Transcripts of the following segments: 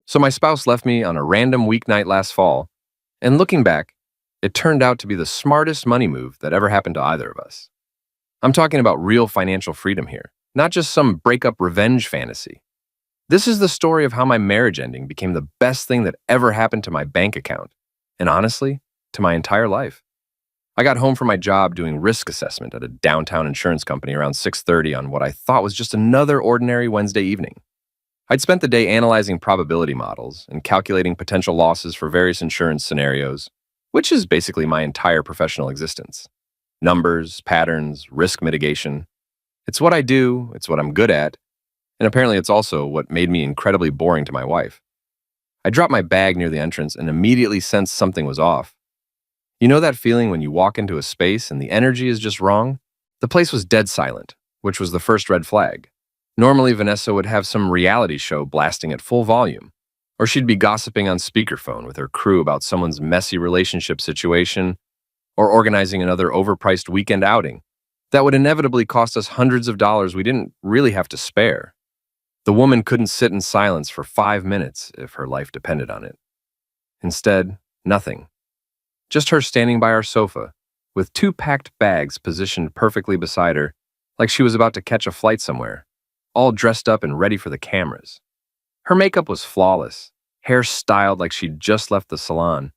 So my spouse left me on a random weeknight last fall, and looking back, it turned out to be the smartest money move that ever happened to either of us. I'm talking about real financial freedom here, not just some breakup revenge fantasy. This is the story of how my marriage ending became the best thing that ever happened to my bank account, and honestly, to my entire life. I got home from my job doing risk assessment at a downtown insurance company around 6:30 on what I thought was just another ordinary Wednesday evening. I'd spent the day analyzing probability models and calculating potential losses for various insurance scenarios, which is basically my entire professional existence. Numbers, patterns, risk mitigation. It's what I do, it's what I'm good at, and apparently it's also what made me incredibly boring to my wife. I dropped my bag near the entrance and immediately sensed something was off. You know that feeling when you walk into a space and the energy is just wrong? The place was dead silent, which was the first red flag. Normally, Vanessa would have some reality show blasting at full volume, or she'd be gossiping on speakerphone with her crew about someone's messy relationship situation, or organizing another overpriced weekend outing that would inevitably cost us hundreds of dollars we didn't really have to spare. The woman couldn't sit in silence for 5 minutes if her life depended on it. Instead, nothing. Just her standing by our sofa, with 2 packed bags positioned perfectly beside her, like she was about to catch a flight somewhere, all dressed up and ready for the cameras. Her makeup was flawless, hair styled like she'd just left the salon,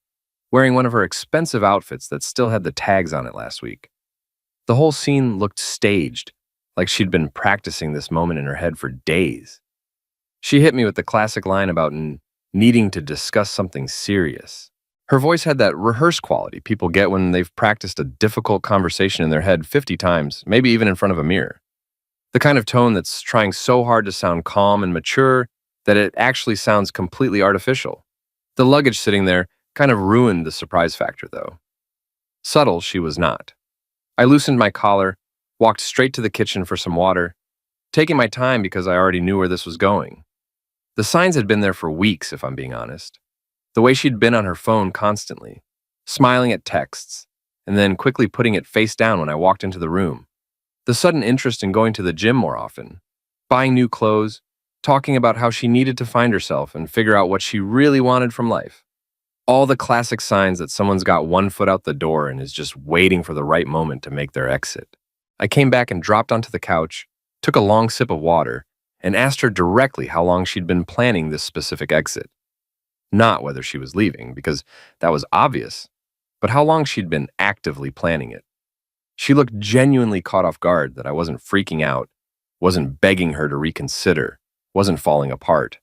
wearing one of her expensive outfits that still had the tags on it last week. The whole scene looked staged, like she'd been practicing this moment in her head for days. She hit me with the classic line about needing to discuss something serious. Her voice had that rehearsed quality people get when they've practiced a difficult conversation in their head 50 times, maybe even in front of a mirror. The kind of tone that's trying so hard to sound calm and mature that it actually sounds completely artificial. The luggage sitting there kind of ruined the surprise factor, though. Subtle, she was not. I loosened my collar, walked straight to the kitchen for some water, taking my time because I already knew where this was going. The signs had been there for weeks, if I'm being honest. The way she'd been on her phone constantly, smiling at texts, and then quickly putting it face down when I walked into the room. The sudden interest in going to the gym more often, buying new clothes, talking about how she needed to find herself and figure out what she really wanted from life. All the classic signs that someone's got one foot out the door and is just waiting for the right moment to make their exit. I came back and dropped onto the couch, took a long sip of water, and asked her directly how long she'd been planning this specific exit. Not whether she was leaving, because that was obvious, but how long she'd been actively planning it. She looked genuinely caught off guard that I wasn't freaking out, wasn't begging her to reconsider, wasn't falling apart.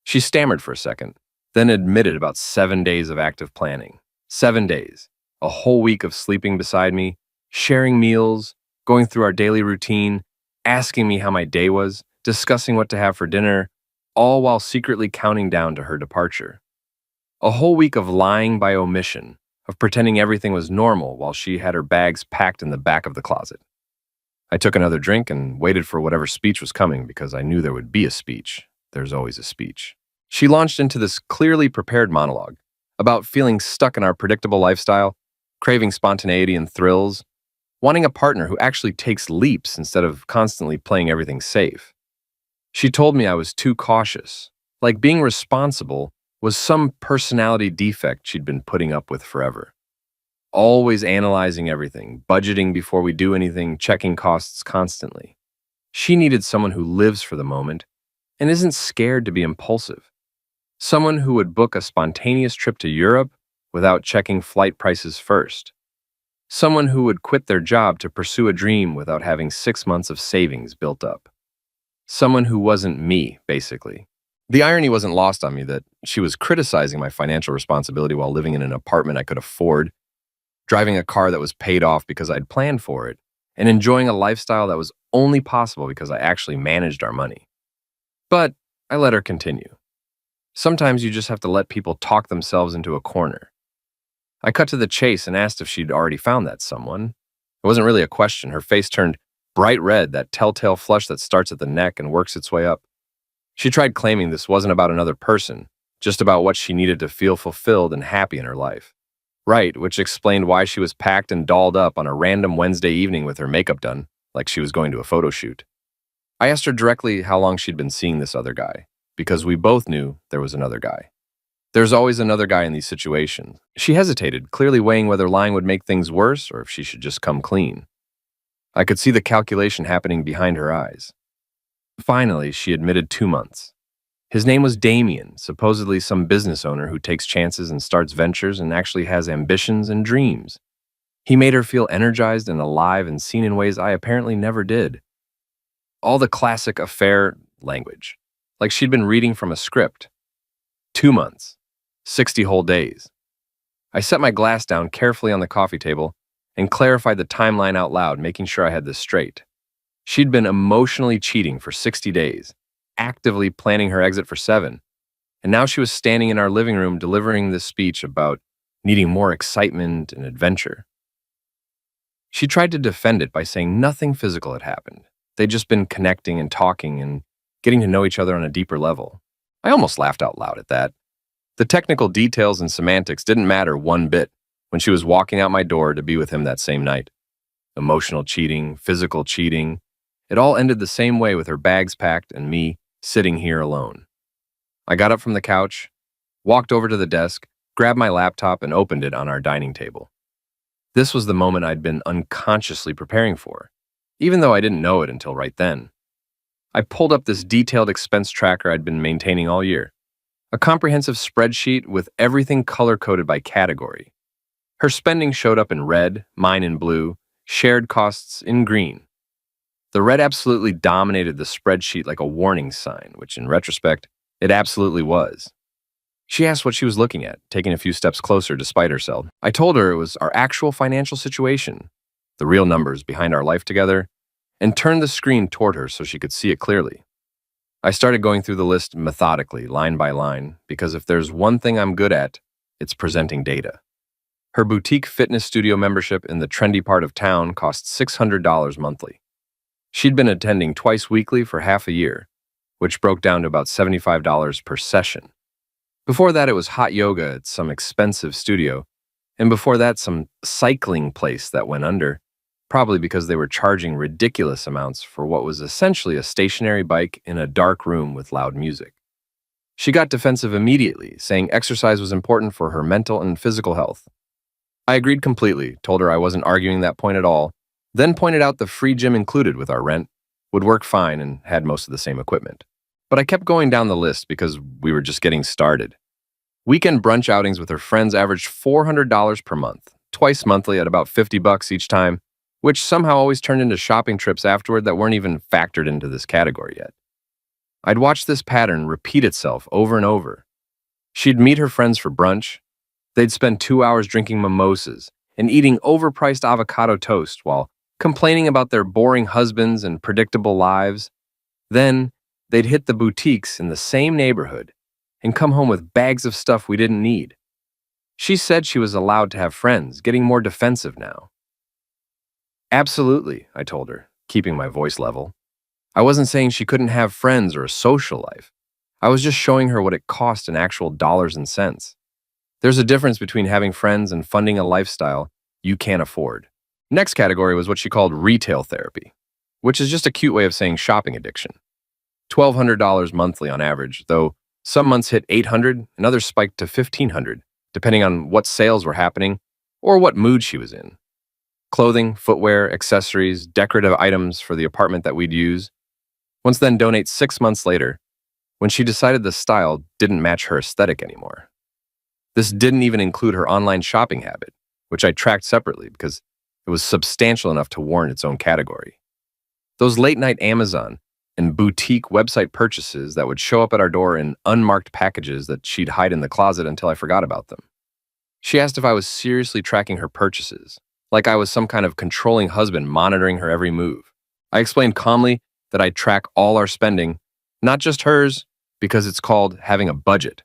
She stammered for a second, then admitted about 7 days of active planning. 7 days, a whole week of sleeping beside me, sharing meals, going through our daily routine, asking me how my day was, discussing what to have for dinner, all while secretly counting down to her departure. A whole week of lying by omission, of pretending everything was normal while she had her bags packed in the back of the closet. I took another drink and waited for whatever speech was coming because I knew there would be a speech. There's always a speech. She launched into this clearly prepared monologue about feeling stuck in our predictable lifestyle, craving spontaneity and thrills, wanting a partner who actually takes leaps instead of constantly playing everything safe. She told me I was too cautious, like being responsible was some personality defect she'd been putting up with forever. Always analyzing everything, budgeting before we do anything, checking costs constantly. She needed someone who lives for the moment and isn't scared to be impulsive. Someone who would book a spontaneous trip to Europe without checking flight prices first. Someone who would quit their job to pursue a dream without having 6 months of savings built up. Someone who wasn't me, basically. The irony wasn't lost on me that she was criticizing my financial responsibility while living in an apartment I could afford, driving a car that was paid off because I'd planned for it, and enjoying a lifestyle that was only possible because I actually managed our money. But I let her continue. Sometimes you just have to let people talk themselves into a corner. I cut to the chase and asked if she'd already found that someone. It wasn't really a question. Her face turned bright red, that telltale flush that starts at the neck and works its way up. She tried claiming this wasn't about another person, just about what she needed to feel fulfilled and happy in her life. Right, which explained why she was packed and dolled up on a random Wednesday evening with her makeup done, like she was going to a photo shoot. I asked her directly how long she'd been seeing this other guy, because we both knew there was another guy. There's always another guy in these situations. She hesitated, clearly weighing whether lying would make things worse or if she should just come clean. I could see the calculation happening behind her eyes. Finally, she admitted 2 months. His name was Damien, supposedly some business owner who takes chances and starts ventures and actually has ambitions and dreams. He made her feel energized and alive and seen in ways I apparently never did. All the classic affair language, like she'd been reading from a script. 2 months, 60 whole days. I set my glass down carefully on the coffee table and clarified the timeline out loud, making sure I had this straight. She'd been emotionally cheating for 60 days, actively planning her exit for 7, and now she was standing in our living room delivering this speech about needing more excitement and adventure. She tried to defend it by saying nothing physical had happened. They'd just been connecting and talking and getting to know each other on a deeper level. I almost laughed out loud at that. The technical details and semantics didn't matter one bit when she was walking out my door to be with him that same night. Emotional cheating, physical cheating, it all ended the same way with her bags packed and me sitting here alone. I got up from the couch, walked over to the desk, grabbed my laptop, and opened it on our dining table. This was the moment I'd been unconsciously preparing for, even though I didn't know it until right then. I pulled up this detailed expense tracker I'd been maintaining all year, a comprehensive spreadsheet with everything color-coded by category. Her spending showed up in red, mine in blue, shared costs in green. The red absolutely dominated the spreadsheet like a warning sign, which in retrospect, it absolutely was. She asked what she was looking at, taking a few steps closer despite herself. I told her it was our actual financial situation, the real numbers behind our life together, and turned the screen toward her so she could see it clearly. I started going through the list methodically, line by line, because if there's one thing I'm good at, it's presenting data. Her boutique fitness studio membership in the trendy part of town cost $600 monthly. She'd been attending twice weekly for half a year, which broke down to about $75 per session. Before that, it was hot yoga at some expensive studio, and before that, some cycling place that went under, probably because they were charging ridiculous amounts for what was essentially a stationary bike in a dark room with loud music. She got defensive immediately, saying exercise was important for her mental and physical health. I agreed completely, told her I wasn't arguing that point at all, then pointed out the free gym included with our rent would work fine and had most of the same equipment. But I kept going down the list because we were just getting started. Weekend brunch outings with her friends averaged $400 per month, twice monthly at about $50 each time, which somehow always turned into shopping trips afterward that weren't even factored into this category yet. I'd watched this pattern repeat itself over and over. She'd meet her friends for brunch. They'd spend 2 hours drinking mimosas and eating overpriced avocado toast while complaining about their boring husbands and predictable lives. Then, they'd hit the boutiques in the same neighborhood and come home with bags of stuff we didn't need. She said she was allowed to have friends, getting more defensive now. Absolutely, I told her, keeping my voice level. I wasn't saying she couldn't have friends or a social life. I was just showing her what it cost in actual dollars and cents. There's a difference between having friends and funding a lifestyle you can't afford. Next category was what she called retail therapy, which is just a cute way of saying shopping addiction. $1,200 monthly on average, though some months hit $800 and others spiked to $1,500, depending on what sales were happening or what mood she was in. Clothing, footwear, accessories, decorative items for the apartment that we'd use. Once then donate 6 months later, when she decided the style didn't match her aesthetic anymore. This didn't even include her online shopping habit, which I tracked separately because it was substantial enough to warrant its own category. Those late-night Amazon and boutique website purchases that would show up at our door in unmarked packages that she'd hide in the closet until I forgot about them. She asked if I was seriously tracking her purchases, like I was some kind of controlling husband monitoring her every move. I explained calmly that I'd track all our spending, not just hers, because it's called having a budget,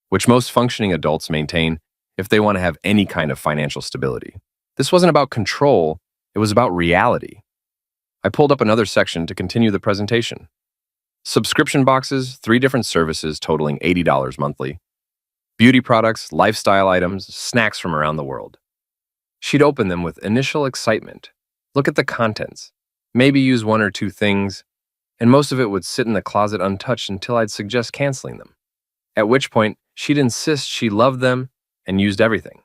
which most functioning adults maintain if they want to have any kind of financial stability. This wasn't about control, it was about reality. I pulled up another section to continue the presentation. Subscription boxes, 3 different services totaling $80 monthly. Beauty products, lifestyle items, snacks from around the world. She'd open them with initial excitement, look at the contents, maybe use 1 or 2 things, and most of it would sit in the closet untouched until I'd suggest canceling them, at which point she'd insist she loved them and used everything.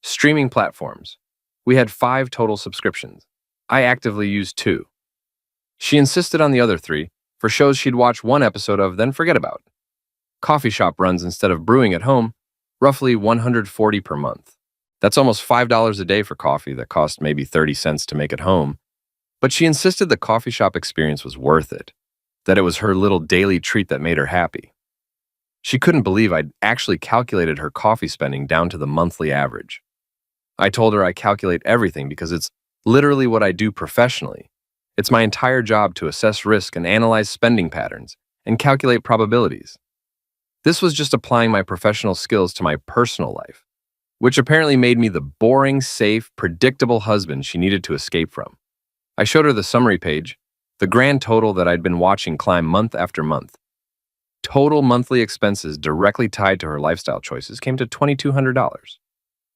Streaming platforms. We had 5 total subscriptions. I actively used 2. She insisted on the other 3 for shows she'd watch 1 episode of, then forget about. Coffee shop runs instead of brewing at home, roughly $140 per month. That's almost $5 a day for coffee that cost maybe 30 cents to make at home. But she insisted the coffee shop experience was worth it, that it was her little daily treat that made her happy. She couldn't believe I'd actually calculated her coffee spending down to the monthly average. I told her I calculate everything because it's literally what I do professionally. It's my entire job to assess risk and analyze spending patterns and calculate probabilities. This was just applying my professional skills to my personal life, which apparently made me the boring, safe, predictable husband she needed to escape from. I showed her the summary page, the grand total that I'd been watching climb month after month. Total monthly expenses directly tied to her lifestyle choices came to $2,200.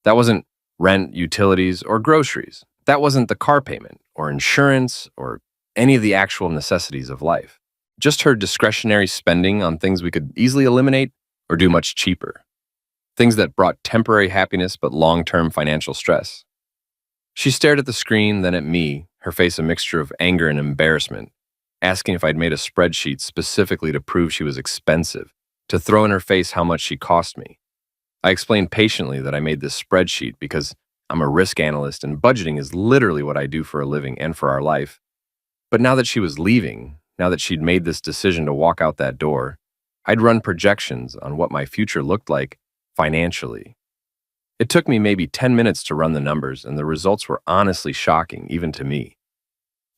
That wasn't rent, utilities, or groceries. That wasn't the car payment, or insurance, or any of the actual necessities of life. Just her discretionary spending on things we could easily eliminate or do much cheaper. Things that brought temporary happiness but long-term financial stress. She stared at the screen, then at me, her face a mixture of anger and embarrassment, asking if I'd made a spreadsheet specifically to prove she was expensive, to throw in her face how much she cost me. I explained patiently that I made this spreadsheet because I'm a risk analyst and budgeting is literally what I do for a living and for our life. But now that she was leaving, now that she'd made this decision to walk out that door, I'd run projections on what my future looked like financially. It took me maybe 10 minutes to run the numbers, and the results were honestly shocking, even to me.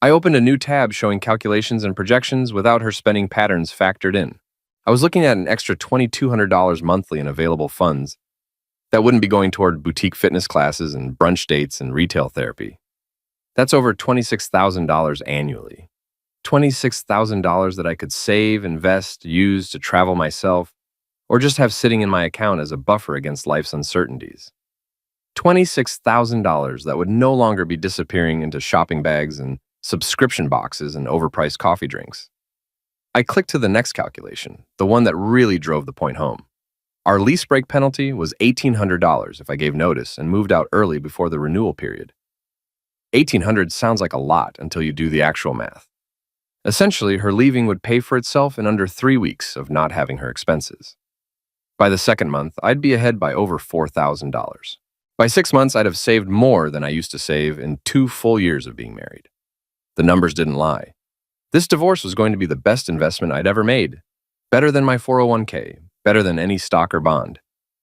I opened a new tab showing calculations and projections without her spending patterns factored in. I was looking at an extra $2,200 monthly in available funds that wouldn't be going toward boutique fitness classes and brunch dates and retail therapy. That's over $26,000 annually. $26,000 that I could save, invest, use to travel myself, or just have sitting in my account as a buffer against life's uncertainties. $26,000 that would no longer be disappearing into shopping bags and subscription boxes and overpriced coffee drinks. I clicked to the next calculation, the one that really drove the point home. Our lease break penalty was $1,800 if I gave notice and moved out early before the renewal period. $1,800 sounds like a lot until you do the actual math. Essentially, her leaving would pay for itself in under 3 weeks of not having her expenses. By the second month, I'd be ahead by over $4,000. By 6 months, I'd have saved more than I used to save in 2 full years of being married. The numbers didn't lie. This divorce was going to be the best investment I'd ever made. Better than my 401k, better than any stock or bond.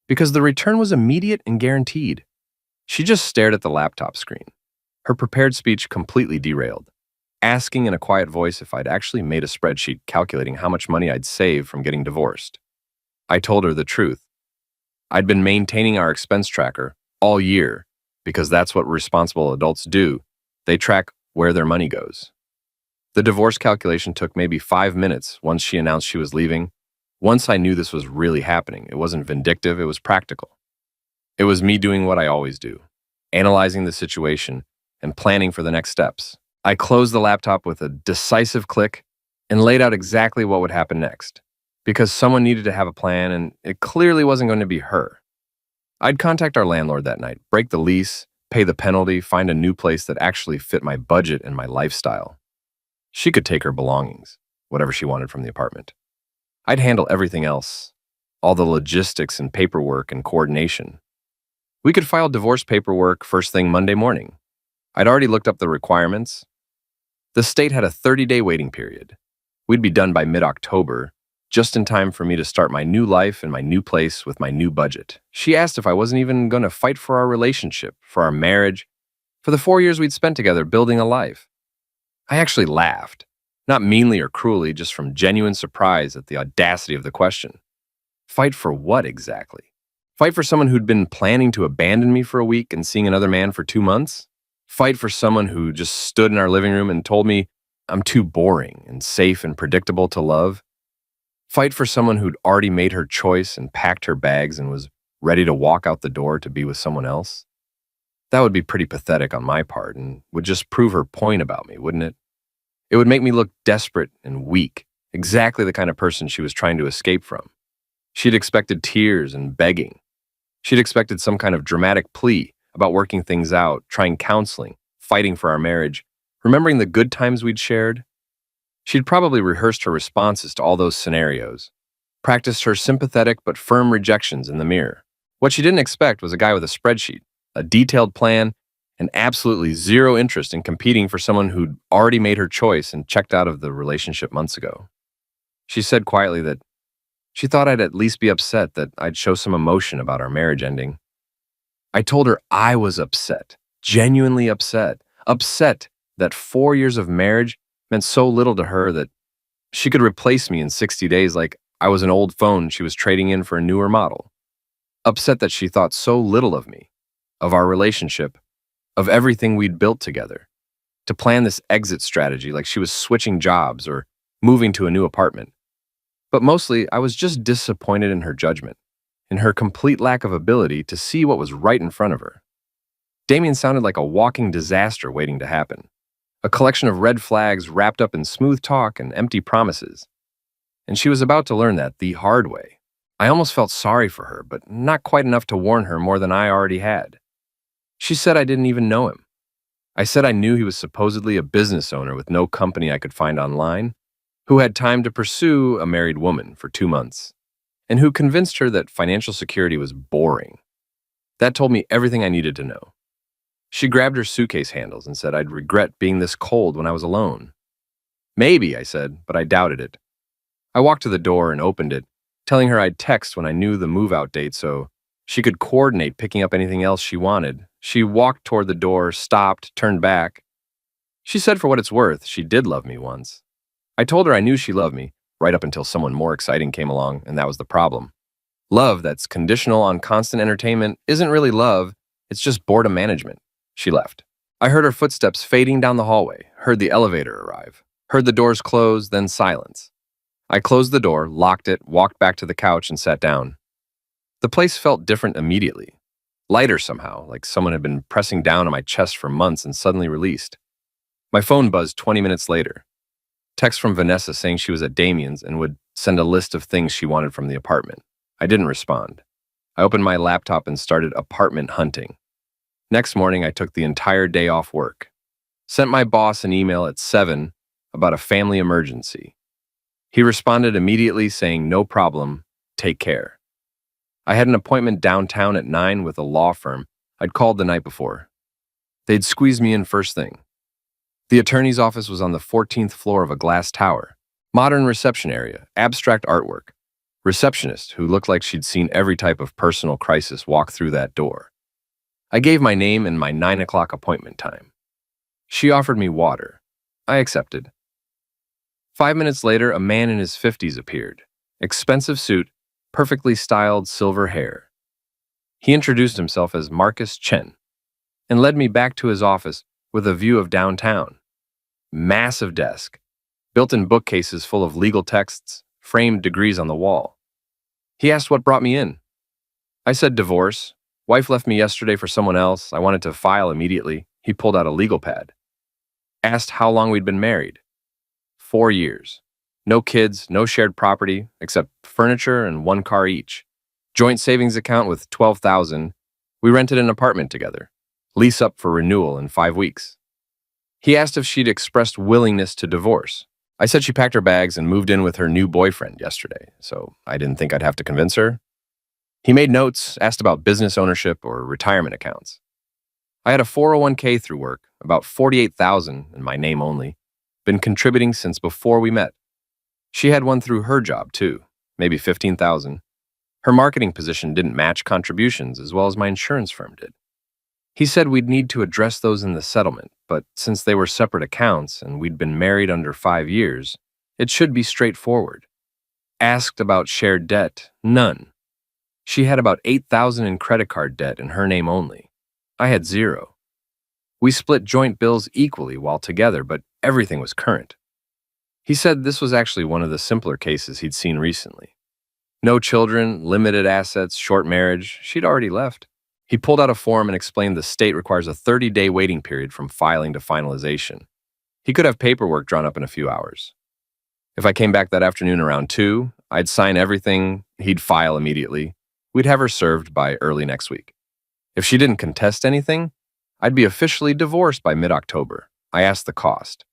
Because the return was immediate and guaranteed. She just stared at the laptop screen. Her prepared speech completely derailed, asking in a quiet voice if I'd actually made a spreadsheet calculating how much money I'd save from getting divorced. I told her the truth. I'd been maintaining our expense tracker all year because that's what responsible adults do. They track where their money goes. The divorce calculation took maybe 5 minutes once she announced she was leaving. Once I knew this was really happening, it wasn't vindictive, it was practical. It was me doing what I always do, analyzing the situation and planning for the next steps. I closed the laptop with a decisive click and laid out exactly what would happen next, because someone needed to have a plan and it clearly wasn't going to be her. I'd contact our landlord that night, break the lease, pay the penalty, find a new place that actually fit my budget and my lifestyle. She could take her belongings, whatever she wanted from the apartment. I'd handle everything else, all the logistics and paperwork and coordination. We could file divorce paperwork first thing Monday morning. I'd already looked up the requirements. The state had a 30-day waiting period. We'd be done by mid-October, just in time for me to start my new life in my new place with my new budget. She asked if I wasn't even going to fight for our relationship, for our marriage, for the 4 years we'd spent together building a life. I actually laughed, not meanly or cruelly, just from genuine surprise at the audacity of the question. Fight for what exactly? Fight for someone who'd been planning to abandon me for a week and seeing another man for 2 months? Fight for someone who just stood in our living room and told me I'm too boring and safe and predictable to love? Fight for someone who'd already made her choice and packed her bags and was ready to walk out the door to be with someone else? That would be pretty pathetic on my part and would just prove her point about me, wouldn't it? It would make me look desperate and weak, exactly the kind of person she was trying to escape from. She'd expected tears and begging. She'd expected some kind of dramatic plea about working things out, trying counseling, fighting for our marriage, remembering the good times we'd shared. She'd probably rehearsed her responses to all those scenarios, practiced her sympathetic but firm rejections in the mirror. What she didn't expect was a guy with a spreadsheet, a detailed plan, and absolutely zero interest in competing for someone who'd already made her choice and checked out of the relationship months ago. She said quietly that she thought I'd at least be upset, that I'd show some emotion about our marriage ending. I told her I was upset, genuinely upset, upset that 4 years of marriage meant so little to her that she could replace me in 60 days like I was an old phone she was trading in for a newer model. Upset that she thought so little of me, of our relationship, of everything we'd built together, to plan this exit strategy like she was switching jobs or moving to a new apartment. But mostly, I was just disappointed in her judgment, in her complete lack of ability to see what was right in front of her. Damien sounded like a walking disaster waiting to happen, a collection of red flags wrapped up in smooth talk and empty promises. And she was about to learn that the hard way. I almost felt sorry for her, but not quite enough to warn her more than I already had. She said I didn't even know him. I said I knew he was supposedly a business owner with no company I could find online, who had time to pursue a married woman for 2 months, and who convinced her that financial security was boring. That told me everything I needed to know. She grabbed her suitcase handles and said I'd regret being this cold when I was alone. Maybe, I said, but I doubted it. I walked to the door and opened it, telling her I'd text when I knew the move-out date so she could coordinate picking up anything else she wanted. She walked toward the door, stopped, turned back. She said for what it's worth, she did love me once. I told her I knew she loved me, right up until someone more exciting came along, and that was the problem. Love that's conditional on constant entertainment isn't really love, it's just boredom management. She left. I heard her footsteps fading down the hallway, heard the elevator arrive, heard the doors close, then silence. I closed the door, locked it, walked back to the couch, and sat down. The place felt different immediately. Lighter somehow, like someone had been pressing down on my chest for months and suddenly released. My phone buzzed 20 minutes later. Text from Vanessa saying she was at Damien's and would send a list of things she wanted from the apartment. I didn't respond. I opened my laptop and started apartment hunting. Next morning, I took the entire day off work. Sent my boss an email at 7 about a family emergency. He responded immediately saying, "No problem, take care." I had an appointment downtown at 9 with a law firm I'd called the night before. They'd squeezed me in first thing. The attorney's office was on the 14th floor of a glass tower. Modern reception area, abstract artwork. Receptionist who looked like she'd seen every type of personal crisis walk through that door. I gave my name and my 9 o'clock appointment time. She offered me water. I accepted. 5 minutes later, a man in his 50s appeared. Expensive suit, perfectly styled silver hair. He introduced himself as Marcus Chen and led me back to his office with a view of downtown. Massive desk, built-in bookcases full of legal texts, framed degrees on the wall. He asked what brought me in. I said divorce. Wife left me yesterday for someone else. I wanted to file immediately. He pulled out a legal pad. Asked how long we'd been married. 4 years. No kids, no shared property, except furniture and 1 car each. Joint savings account with $12,000. We rented an apartment together. Lease up for renewal in 5 weeks. He asked if she'd expressed willingness to divorce. I said she packed her bags and moved in with her new boyfriend yesterday, so I didn't think I'd have to convince her. He made notes, asked about business ownership or retirement accounts. I had a 401k through work, about $48,000 in my name only, been contributing since before we met. She had one through her job too, maybe $15,000. Her marketing position didn't match contributions as well as my insurance firm did. He said we'd need to address those in the settlement, but since they were separate accounts and we'd been married under 5 years, it should be straightforward. Asked about shared debt, none. She had about $8,000 in credit card debt in her name only. I had 0. We split joint bills equally while together, but everything was current. He said this was actually one of the simpler cases he'd seen recently. No children, limited assets, short marriage. She'd already left. He pulled out a form and explained the state requires a 30-day waiting period from filing to finalization. He could have paperwork drawn up in a few hours. If I came back that afternoon around 2, I'd sign everything, he'd file immediately. We'd have her served by early next week. If she didn't contest anything, I'd be officially divorced by mid-October. I asked the cost.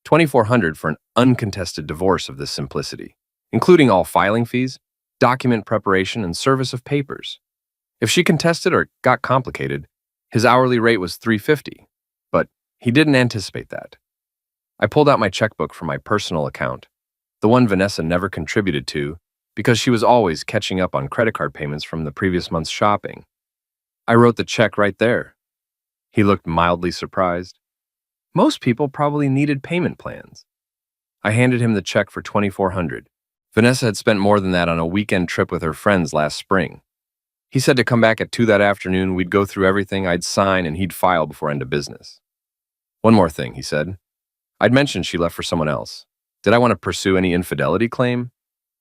$2,400 for an uncontested divorce of this simplicity, including all filing fees, document preparation, and service of papers. If she contested or got complicated, his hourly rate was $350, but he didn't anticipate that. I pulled out my checkbook from my personal account, the one Vanessa never contributed to because she was always catching up on credit card payments from the previous month's shopping. I wrote the check right there. He looked mildly surprised. Most people probably needed payment plans. I handed him the check for $2,400. Vanessa had spent more than that on a weekend trip with her friends last spring. He said to come back at 2 that afternoon, we'd go through everything, I'd sign, and he'd file before end of business. One more thing, he said. I'd mentioned she left for someone else. Did I want to pursue any infidelity claim?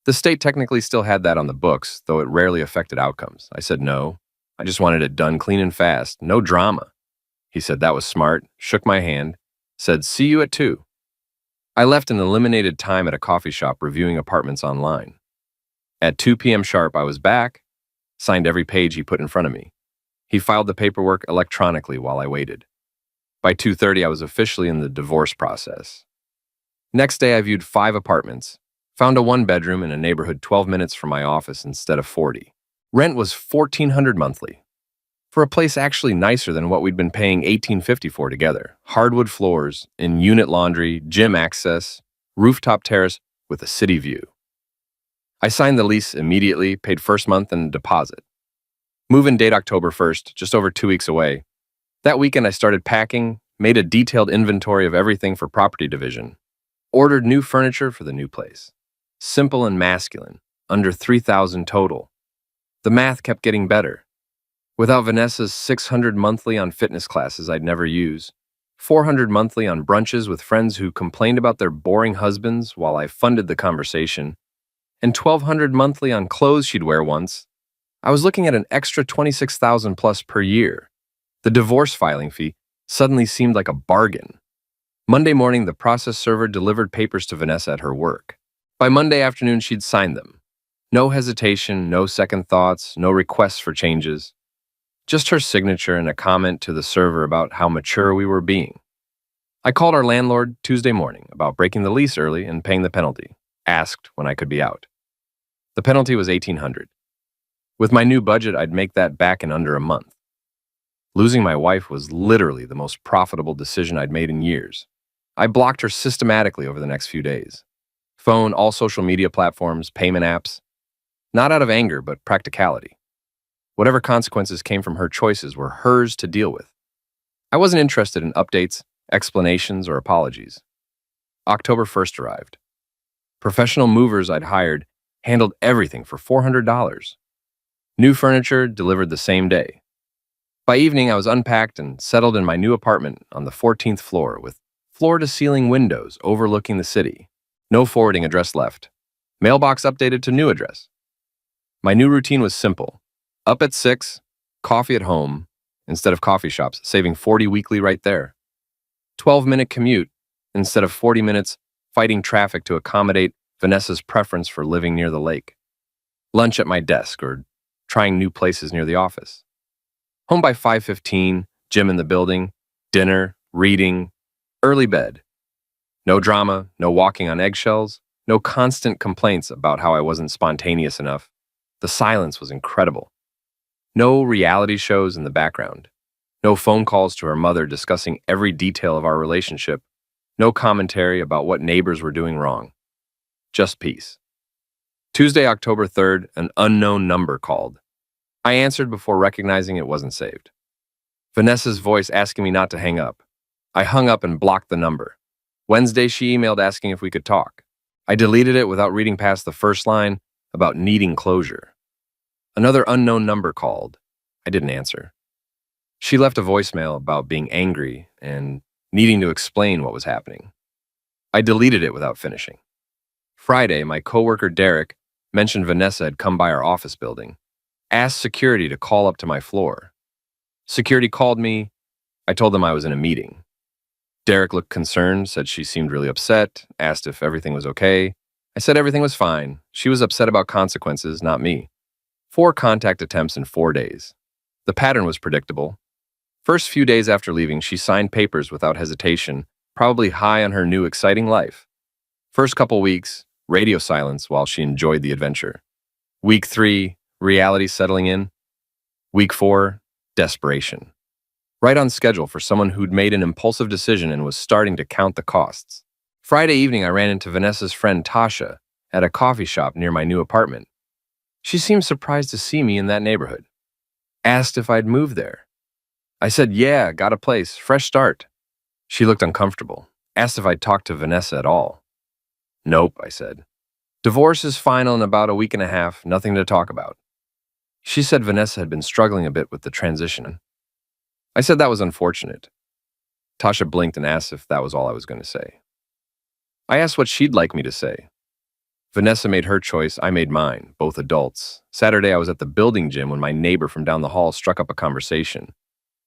The state technically still had that on the books, though it rarely affected outcomes. I said no. I just wanted it done clean and fast, no drama. He said that was smart, shook my hand, said see you at 2. I left and eliminated time at a coffee shop reviewing apartments online. At 2 p.m. sharp, I was back, signed every page he put in front of me. He filed the paperwork electronically while I waited. By 2:30, I was officially in the divorce process. Next day, I viewed 5 apartments, found a 1-bedroom in a neighborhood 12 minutes from my office instead of 40. Rent was $1,400 monthly, for a place actually nicer than what we'd been paying $1,850 for together. Hardwood floors, in-unit laundry, gym access, rooftop terrace with a city view. I signed the lease immediately, paid first month and deposit. Move-in date October 1st, just over 2 weeks away. That weekend I started packing, made a detailed inventory of everything for property division, ordered new furniture for the new place. Simple and masculine, under $3,000 total. The math kept getting better. Without Vanessa's $600 monthly on fitness classes I'd never use, $400 monthly on brunches with friends who complained about their boring husbands while I funded the conversation, and $1,200 monthly on clothes she'd wear once, I was looking at an extra $26,000 plus per year. The divorce filing fee suddenly seemed like a bargain. Monday morning, the process server delivered papers to Vanessa at her work. By Monday afternoon, she'd signed them. No hesitation, no second thoughts, no requests for changes. Just her signature and a comment to the server about how mature we were being. I called our landlord Tuesday morning about breaking the lease early and paying the penalty, asked when I could be out. The penalty was $1,800. With my new budget, I'd make that back in under a month. Losing my wife was literally the most profitable decision I'd made in years. I blocked her systematically over the next few days. Phone, all social media platforms, payment apps. Not out of anger, but practicality. Whatever consequences came from her choices were hers to deal with. I wasn't interested in updates, explanations, or apologies. October 1st arrived. Professional movers I'd hired handled everything for $400. New furniture delivered the same day. By evening, I was unpacked and settled in my new apartment on the 14th floor with floor-to-ceiling windows overlooking the city. No forwarding address left. Mailbox updated to new address. My new routine was simple. Up at 6, coffee at home, instead of coffee shops, saving $40 weekly right there. 12-minute commute, instead of 40 minutes fighting traffic to accommodate Vanessa's preference for living near the lake. Lunch at my desk or trying new places near the office. Home by 5:15, gym in the building, dinner, reading, early bed. No drama, no walking on eggshells, no constant complaints about how I wasn't spontaneous enough. The silence was incredible. No reality shows in the background. No phone calls to her mother discussing every detail of our relationship. No commentary about what neighbors were doing wrong. Just peace. Tuesday, October 3rd, an unknown number called. I answered before recognizing it wasn't saved. Vanessa's voice asking me not to hang up. I hung up and blocked the number. Wednesday, she emailed asking if we could talk. I deleted it without reading past the first line about needing closure. Another unknown number called. I didn't answer. She left a voicemail about being angry and needing to explain what was happening. I deleted it without finishing. Friday, my coworker Derek mentioned Vanessa had come by our office building, asked security to call up to my floor. Security called me. I told them I was in a meeting. Derek looked concerned, said she seemed really upset, asked if everything was okay. I said everything was fine. She was upset about consequences, not me. 4 contact attempts in 4 days. The pattern was predictable. First few days after leaving, she signed papers without hesitation, probably high on her new exciting life. First couple weeks, radio silence while she enjoyed the adventure. Week 3, reality settling in. Week 4, desperation. Right on schedule for someone who'd made an impulsive decision and was starting to count the costs. Friday evening, I ran into Vanessa's friend Tasha at a coffee shop near my new apartment. She seemed surprised to see me in that neighborhood. Asked if I'd moved there. I said, yeah, got a place, fresh start. She looked uncomfortable. Asked if I'd talked to Vanessa at all. Nope, I said. Divorce is final in about a week and a half, nothing to talk about. She said Vanessa had been struggling a bit with the transition. I said that was unfortunate. Tasha blinked and asked if that was all I was going to say. I asked what she'd like me to say. Vanessa made her choice, I made mine, both adults. Saturday I was at the building gym when my neighbor from down the hall struck up a conversation.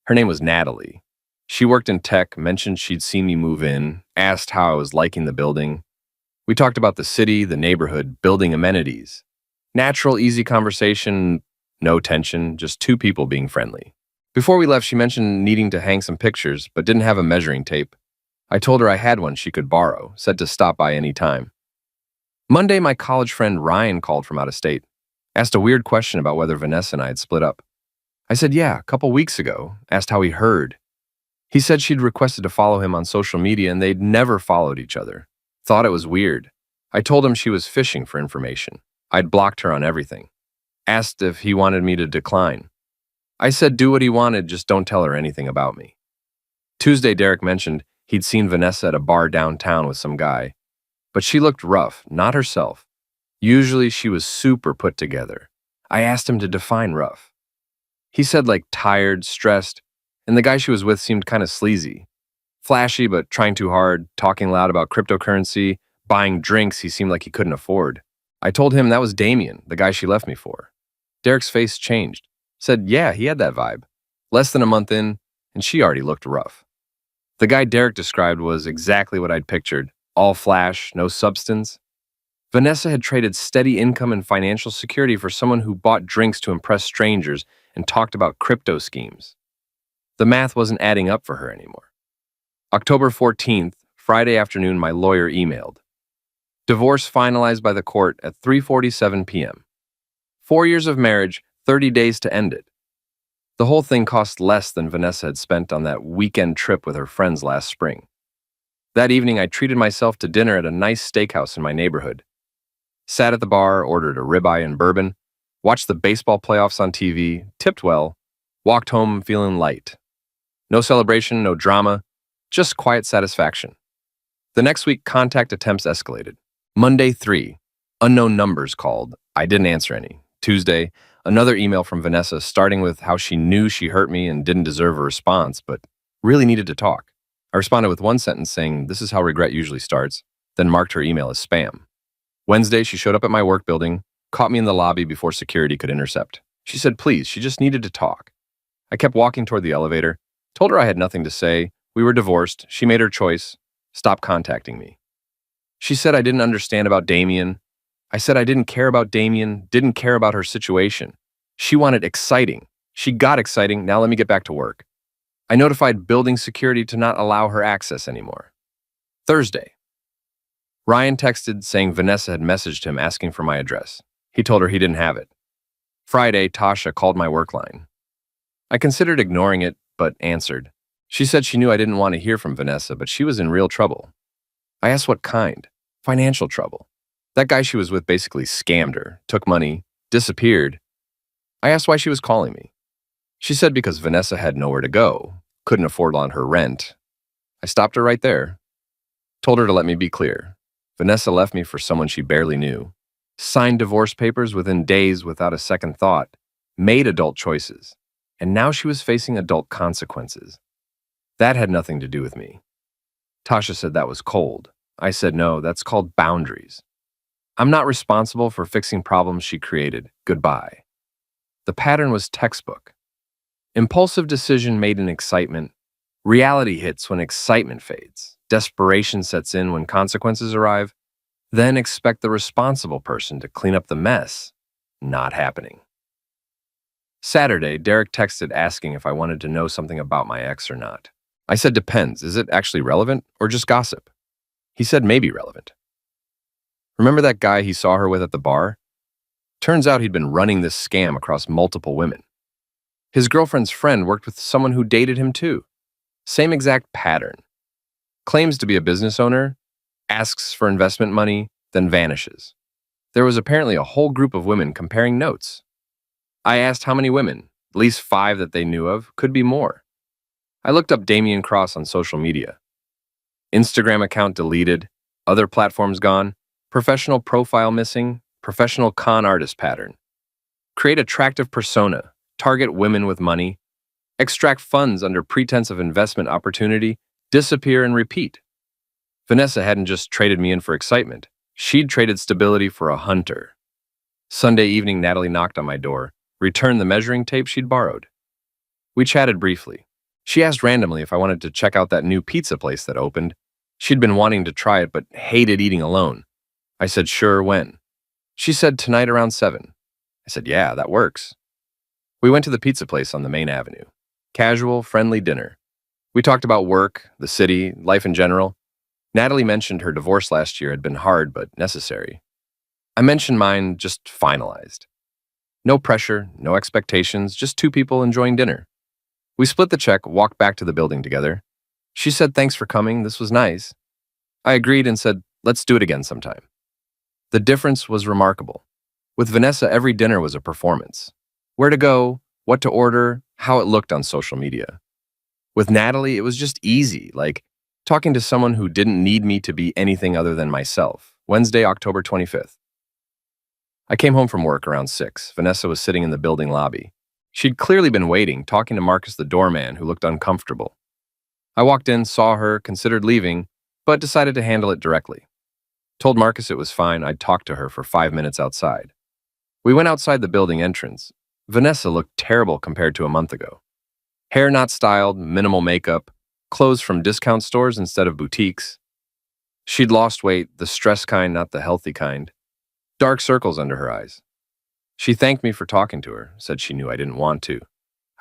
Her name was Natalie. She worked in tech, mentioned she'd seen me move in, asked how I was liking the building. We talked about the city, the neighborhood, building amenities. Natural, easy conversation, no tension, just 2 people being friendly. Before we left, she mentioned needing to hang some pictures, but didn't have a measuring tape. I told her I had one she could borrow, said to stop by any time. Monday, my college friend Ryan called from out of state. Asked a weird question about whether Vanessa and I had split up. I said, yeah, a couple weeks ago. Asked how he heard. He said she'd requested to follow him on social media and they'd never followed each other. Thought it was weird. I told him she was fishing for information. I'd blocked her on everything. Asked if he wanted me to decline. I said do what he wanted, just don't tell her anything about me. Tuesday, Derek mentioned he'd seen Vanessa at a bar downtown with some guy. But she looked rough, not herself. Usually she was super put together. I asked him to define rough. He said like tired, stressed, and the guy she was with seemed kind of sleazy. Flashy but trying too hard, talking loud about cryptocurrency, buying drinks he seemed like he couldn't afford. I told him that was Damien, the guy she left me for. Derek's face changed. Said, yeah, he had that vibe. Less than a month in, and she already looked rough. The guy Derek described was exactly what I'd pictured. All flash, no substance. Vanessa had traded steady income and financial security for someone who bought drinks to impress strangers and talked about crypto schemes. The math wasn't adding up for her anymore. October 14th, Friday afternoon, my lawyer emailed. Divorce finalized by the court at 3:47 p.m. 4 years of marriage, 30 days to end it. The whole thing cost less than Vanessa had spent on that weekend trip with her friends last spring. That evening, I treated myself to dinner at a nice steakhouse in my neighborhood. Sat at the bar, ordered a ribeye and bourbon, watched the baseball playoffs on TV, tipped well, walked home feeling light. No celebration, no drama, just quiet satisfaction. The next week, contact attempts escalated. Monday, 3. Unknown numbers called. I didn't answer any. Tuesday, another email from Vanessa starting with how she knew she hurt me and didn't deserve a response, but really needed to talk. I responded with one sentence saying, this is how regret usually starts, then marked her email as spam. Wednesday, she showed up at my work building, caught me in the lobby before security could intercept. She said, please, she just needed to talk. I kept walking toward the elevator, told her I had nothing to say, we were divorced, she made her choice, stopped contacting me. She said I didn't understand about Damien. I said I didn't care about Damien, didn't care about her situation. She wanted exciting. She got exciting, now let me get back to work. I notified building security to not allow her access anymore. Thursday. Ryan texted saying Vanessa had messaged him asking for my address. He told her he didn't have it. Friday, Tasha called my work line. I considered ignoring it, but answered. She said she knew I didn't want to hear from Vanessa, but she was in real trouble. I asked what kind. Financial trouble. That guy she was with basically scammed her, took money, disappeared. I asked why she was calling me. She said because Vanessa had nowhere to go, couldn't afford on her rent. I stopped her right there. Told her to let me be clear. Vanessa left me for someone she barely knew, signed divorce papers within days without a second thought, made adult choices, and now she was facing adult consequences. That had nothing to do with me. Tasha said that was cold. I said no, that's called boundaries. I'm not responsible for fixing problems she created. Goodbye. The pattern was textbook. Impulsive decision made in excitement, Reality hits when excitement fades. Desperation sets in when consequences arrive. Then expect the responsible person to clean up the mess. Not happening. Saturday, Derek texted asking if I wanted to know something about my ex or not. I said depends. Is it actually relevant or just gossip? He said maybe relevant. Remember that guy he saw her with at the bar? Turns out he'd been running this scam across multiple women. His girlfriend's friend worked with someone who dated him too. Same exact pattern. Claims to be a business owner, asks for investment money, then vanishes. There was apparently a whole group of women comparing notes. I asked how many women, at least 5 that they knew of, could be more. I looked up Damian Cross on social media. Instagram account deleted, other platforms gone, professional profile missing, professional con artist pattern. Create attractive persona, target women with money, extract funds under pretense of investment opportunity, disappear and repeat. Vanessa hadn't just traded me in for excitement. She'd traded stability for a hunter. Sunday evening, Natalie knocked on my door, returned the measuring tape she'd borrowed. We chatted briefly. She asked randomly if I wanted to check out that new pizza place that opened. She'd been wanting to try it but hated eating alone. I said, sure, when? She said, tonight around 7. I said, yeah, that works. We went to the pizza place on the main avenue. Casual, friendly dinner. We talked about work, the city, life in general. Natalie mentioned her divorce last year had been hard but necessary. I mentioned mine just finalized. No pressure, no expectations, just 2 people enjoying dinner. We split the check, walked back to the building together. She said, thanks for coming, this was nice. I agreed and said, let's do it again sometime. The difference was remarkable. With Vanessa, every dinner was a performance. Where to go, what to order, how it looked on social media. With Natalie, it was just easy, like talking to someone who didn't need me to be anything other than myself. Wednesday, October 25th. I came home from work around 6. Vanessa was sitting in the building lobby. She'd clearly been waiting, talking to Marcus the doorman, who looked uncomfortable. I walked in, saw her, considered leaving, but decided to handle it directly. Told Marcus it was fine, I'd talk to her for 5 minutes outside. We went outside the building entrance. Vanessa looked terrible compared to a month ago. Hair not styled, minimal makeup, clothes from discount stores instead of boutiques. She'd lost weight, the stress kind, not the healthy kind. Dark circles under her eyes. She thanked me for talking to her, said she knew I didn't want to.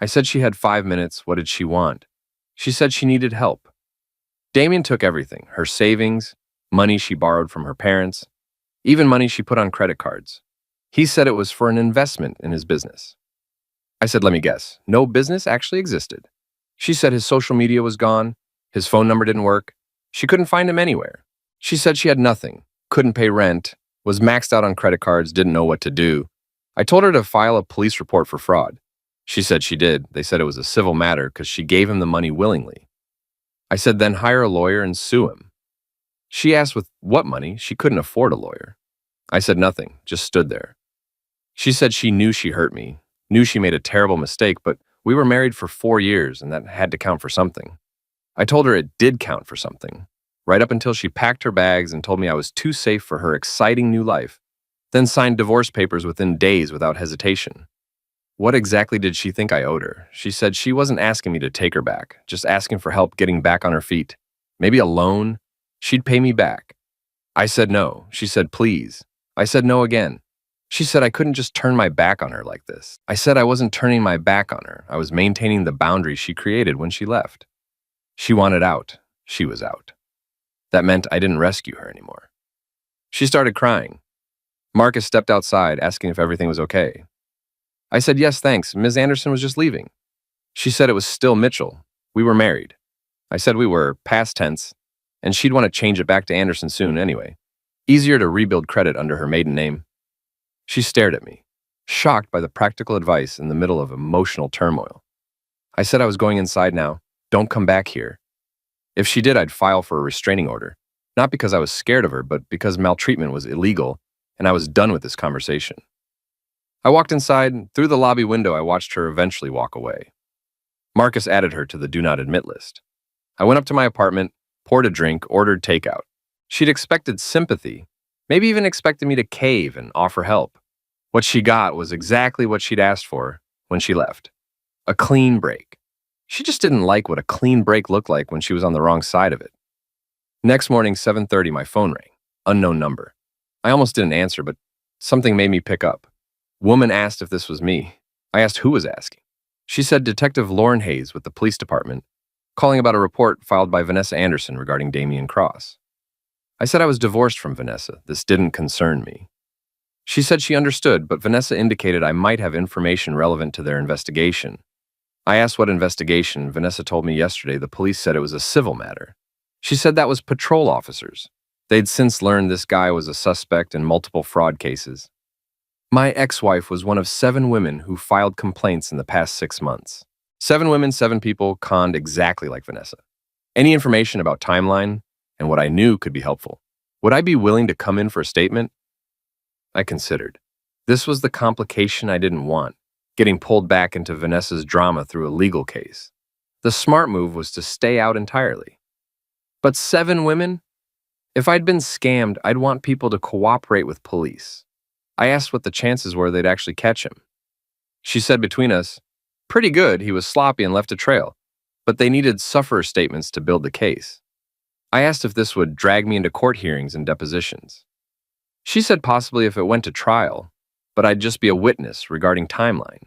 I said she had 5 minutes, what did she want? She said she needed help. Damien took everything, her savings, money she borrowed from her parents, even money she put on credit cards. He said it was for an investment in his business. I said, let me guess, no business actually existed. She said his social media was gone, his phone number didn't work, she couldn't find him anywhere. She said she had nothing, couldn't pay rent, was maxed out on credit cards, didn't know what to do. I told her to file a police report for fraud. She said she did. They said it was a civil matter because she gave him the money willingly. I said, then hire a lawyer and sue him. She asked with what money. She couldn't afford a lawyer. I said nothing, just stood there. She said she knew she hurt me, knew she made a terrible mistake, but we were married for 4 years and that had to count for something. I told her it did count for something, right up until she packed her bags and told me I was too safe for her exciting new life, then signed divorce papers within days without hesitation. What exactly did she think I owed her? She said she wasn't asking me to take her back, just asking for help getting back on her feet. Maybe a loan? She'd pay me back. I said no. She said please. I said no again. She said I couldn't just turn my back on her like this. I said I wasn't turning my back on her. I was maintaining the boundaries she created when she left. She wanted out. She was out. That meant I didn't rescue her anymore. She started crying. Marcus stepped outside, asking if everything was okay. I said, yes, thanks. Ms. Anderson was just leaving. She said it was still Mitchell. We were married. I said we were, past tense, and she'd want to change it back to Anderson soon anyway. Easier to rebuild credit under her maiden name. She stared at me, shocked by the practical advice in the middle of emotional turmoil. I said I was going inside now. Don't come back here. If she did, I'd file for a restraining order. Not because I was scared of her, but because maltreatment was illegal, and I was done with this conversation. I walked inside, and through the lobby window I watched her eventually walk away. Marcus added her to the do not admit list. I went up to my apartment, poured a drink, ordered takeout. She'd expected sympathy, maybe even expected me to cave and offer help. What she got was exactly what she'd asked for when she left. A clean break. She just didn't like what a clean break looked like when she was on the wrong side of it. Next morning, 7:30, my phone rang. Unknown number. I almost didn't answer, but something made me pick up. Woman asked if this was me. I asked who was asking. She said Detective Lauren Hayes with the police department, calling about a report filed by Vanessa Anderson regarding Damian Cross. I said I was divorced from Vanessa. This didn't concern me. She said she understood, but Vanessa indicated I might have information relevant to their investigation. I asked what investigation. Vanessa told me yesterday the police said it was a civil matter. She said that was patrol officers. They'd since learned this guy was a suspect in multiple fraud cases. My ex-wife was one of 7 women who filed complaints in the past 6 months. 7 women, 7 people conned exactly like Vanessa. Any information about timeline and what I knew could be helpful. Would I be willing to come in for a statement? I considered. This was the complication I didn't want, getting pulled back into Vanessa's drama through a legal case. The smart move was to stay out entirely. But 7 women? If I'd been scammed, I'd want people to cooperate with police. I asked what the chances were they'd actually catch him. She said between us, pretty good, he was sloppy and left a trail, but they needed sufferer statements to build the case. I asked if this would drag me into court hearings and depositions. She said possibly if it went to trial, but I'd just be a witness regarding timeline.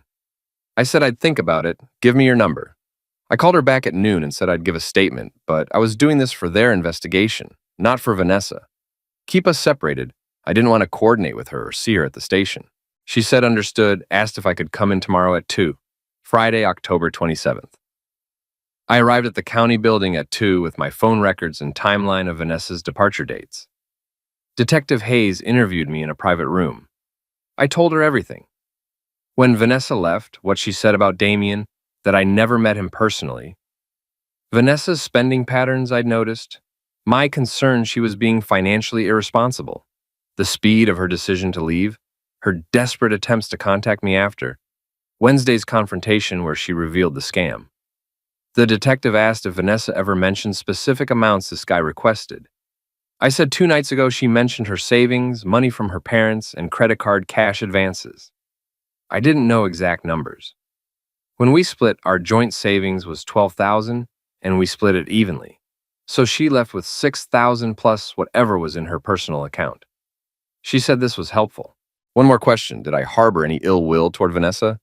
I said I'd think about it, give me your number. I called her back at noon and said I'd give a statement, but I was doing this for their investigation, not for Vanessa. Keep us separated. I didn't want to coordinate with her or see her at the station. She said understood, asked if I could come in tomorrow at 2, Friday, October 27th. I arrived at the county building at 2 with my phone records and timeline of Vanessa's departure dates. Detective Hayes interviewed me in a private room. I told her everything. When Vanessa left, what she said about Damian, that I never met him personally. Vanessa's spending patterns I'd noticed. My concern she was being financially irresponsible. The speed of her decision to leave. Her desperate attempts to contact me after. Wednesday's confrontation where she revealed the scam. The detective asked if Vanessa ever mentioned specific amounts this guy requested. I said 2 nights ago she mentioned her savings, money from her parents, and credit card cash advances. I didn't know exact numbers. When we split, our joint savings was $12,000, and we split it evenly. So she left with $6,000 plus whatever was in her personal account. She said this was helpful. One more question, did I harbor any ill will toward Vanessa?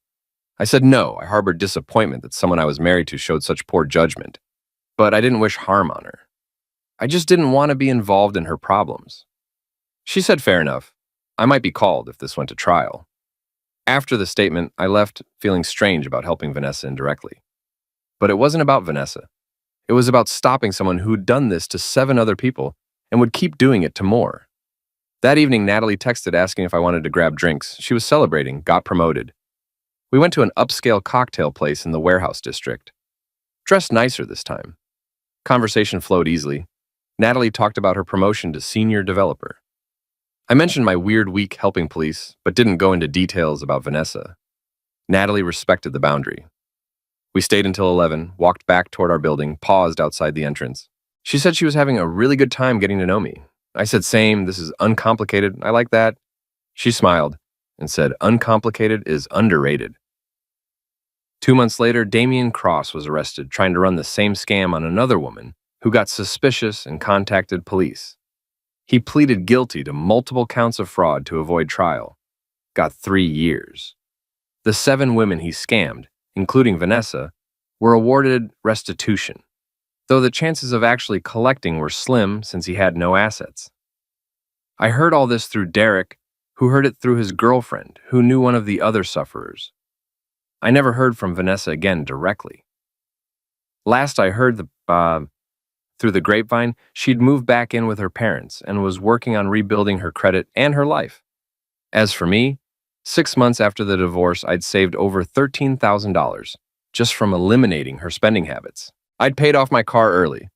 I said no, I harbored disappointment that someone I was married to showed such poor judgment. But I didn't wish harm on her. I just didn't want to be involved in her problems. She said fair enough. I might be called if this went to trial. After the statement, I left feeling strange about helping Vanessa indirectly. But it wasn't about Vanessa. It was about stopping someone who'd done this to 7 other people and would keep doing it to more. That evening, Natalie texted asking if I wanted to grab drinks. She was celebrating, got promoted. We went to an upscale cocktail place in the warehouse district. Dressed nicer this time. Conversation flowed easily. Natalie talked about her promotion to senior developer. I mentioned my weird week helping police, but didn't go into details about Vanessa. Natalie respected the boundary. We stayed until 11, walked back toward our building, paused outside the entrance. She said she was having a really good time getting to know me. I said same, this is uncomplicated, I like that. She smiled and said uncomplicated is underrated. 2 months later, Damian Cross was arrested trying to run the same scam on another woman who got suspicious and contacted police. He pleaded guilty to multiple counts of fraud to avoid trial. Got 3 years. The 7 women he scammed, including Vanessa, were awarded restitution, though the chances of actually collecting were slim since he had no assets. I heard all this through Derek, who heard it through his girlfriend, who knew one of the other sufferers. I never heard from Vanessa again directly. Last I heard through the grapevine, she'd moved back in with her parents and was working on rebuilding her credit and her life. As for me, 6 months after the divorce, I'd saved over $13,000 just from eliminating her spending habits. I'd paid off my car early,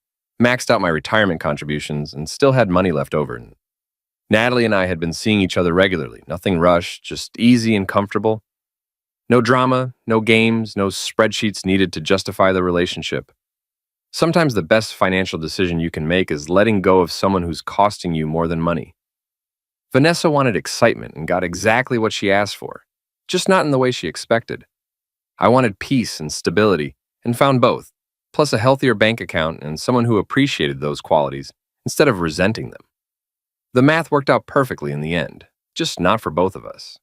maxed out my retirement contributions, and still had money left over. Natalie and I had been seeing each other regularly, nothing rushed, just easy and comfortable. No drama, no games, no spreadsheets needed to justify the relationship. Sometimes the best financial decision you can make is letting go of someone who's costing you more than money. Vanessa wanted excitement and got exactly what she asked for, just not in the way she expected. I wanted peace and stability, and found both, plus a healthier bank account and someone who appreciated those qualities instead of resenting them. The math worked out perfectly in the end, just not for both of us.